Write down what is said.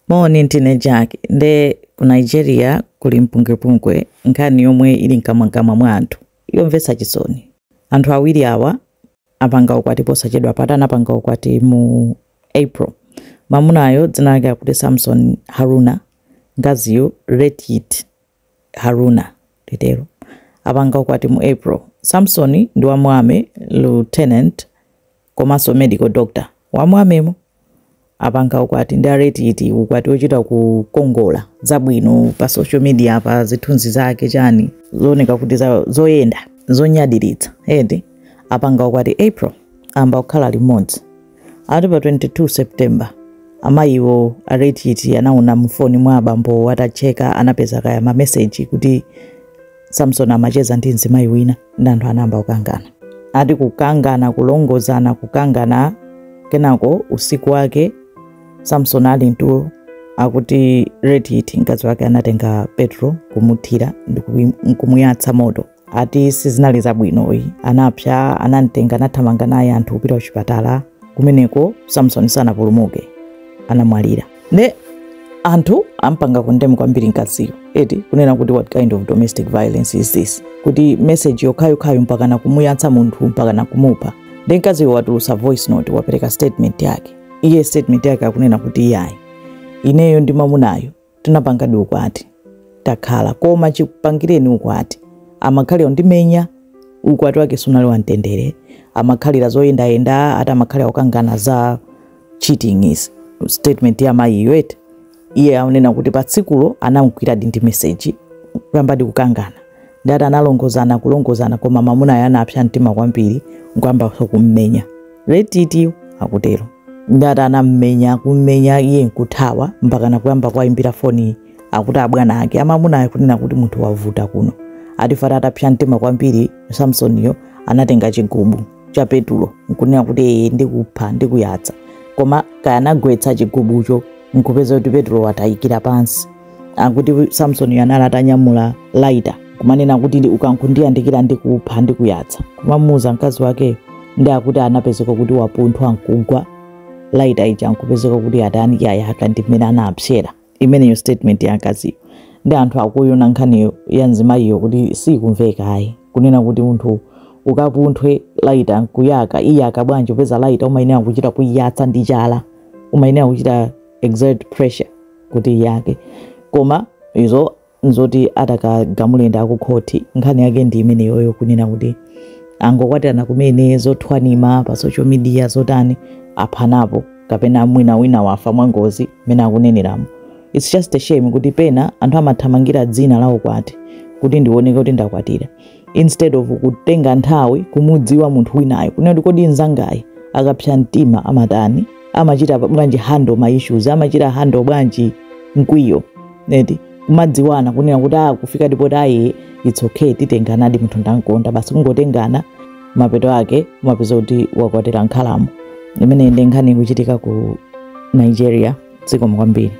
Moni ntine Jack nde ku Nigeria kuli mpungwe nkhani yomwe ili nkamwa mwa anthu yomvetsa chisoni. Anthu awiri awa apanga ukwati posachedwa patana apanga ukwati mu April. Mamunayo dzina lake akuti Samson Haruna, ngaziyo Retit Haruna litero. Apanga ukwati mu April. Samson ndi wamwame lieutenant komanso medical doctor. Wamwamemo apanga ukwati ndi Retit ukwati ochita kukongola zabwino pa social media pa zithunzi zake chani zooneka kuti zoyenda zonyadiritsa edi. Apanga ukwati April amba kukhala limodzi. Ati pa 22 September amayiwo Retit anaona mfoni mwa abambo atacheka anapeza kaya ma message kuti Samson amacheza ndi mzimayi wina ndi anthu anamba kukangana. Ati kukangana kulongozana kukangana kenako usiku wake Samson ali ntulo akuti Retit mkazi wake anatenga petrol kumuthira ndi kumuyatsa moto. Ati sizinali zabwinoyi anapsa anamtenga nathamanga naye anthu kupita kuchipatala kumeneko Samson sanapulumuke anamwalira. Ne anthu ampanga kundemu kwambiri mkaziyo eti kunena kuti what kind of domestic violence is this, kuti message yokhayo mpaka na kumuyatsa munthu mpaka na kumupha. Ndi mkaziyo watulusa voice note wapereka statement yake. Iye statement yake akunena kuti yayi ineyo ndi mamunayo tinapanga ukwati takhala koma chikupangireni ukwati amakhale ndimenya ukwati wake sunali wamtendere amakhalira zoyenda ata amakhalira kukangana za cheating is statement ya mayi wet. Iye aunena kuti patsikulo anamkwira ndi message kwamba ndi kukangana ndata analongozana kulongozana koma mamunayo anapsa mtima kwambiri kwamba sokummenya. Retit akutero ndata anammenya kummenya iye nkuthawa mpaka nakuyamba kwaimbira foni akuti abwana ake amamunayo kunena kuti munthu wavuta kuno. Ati fata atapsa mtima kwambiri Samsoniyo anatenga chigubu cha petulo nkunena kuti ndikupha ndikuyatsa koma kaya anagwetsa chigubucho nkupeza kuti petulo watayikira pansi. Akuti Samsoniyo anatanyamula lighter kumanena kuti ukankundiyandikira ndikupha ndikuyatsa kumamuza mkazi wake ndi akuti anapezeka kuti wapunthwa nkugwa lighter ija nkupezeka kuti atani yaya akandimena anapsera. Imeneyo statement ya mkaziyo ndi anthu akuyona nkhaniyo ya mzimayiyo kuti sikumveka ayi kunena kuti munthu ukapunthwe lighter nkuyaka iye akabwanji upeza lighter umayenera kuchita kuyatsa ndi chala umayenera kuchita exert pressure kuti yake koma izo nzoti atakagamulenda akukhoti nkhani yake ndi imeneyoyo kunena kuti angokwatirana kumene zothwanima pa social media zotani aphanapo kapena mwina wina wafa mwangozi mene akuneneramo. It's just a shame kuti pena anthu amathamangira dzina la ukwati kuti ndioneke kuti ndakwatira instead of kutenga nthawi kumudziwa munthu winayo kunena kodi nzangayi akapsa mtima amatani amachita bwanji handle ma issues amachita handle bwanji mkwiyo neti kumadziwana kunena kuti kufika ndipo tayi it's okay titengana ndi munthu ndankonda basi kungotengana mapeto ake umapeza kuti wakwatira nkhalamo. Imene ndi nkhani kuchitika ku Nigeria dziko kwambiri.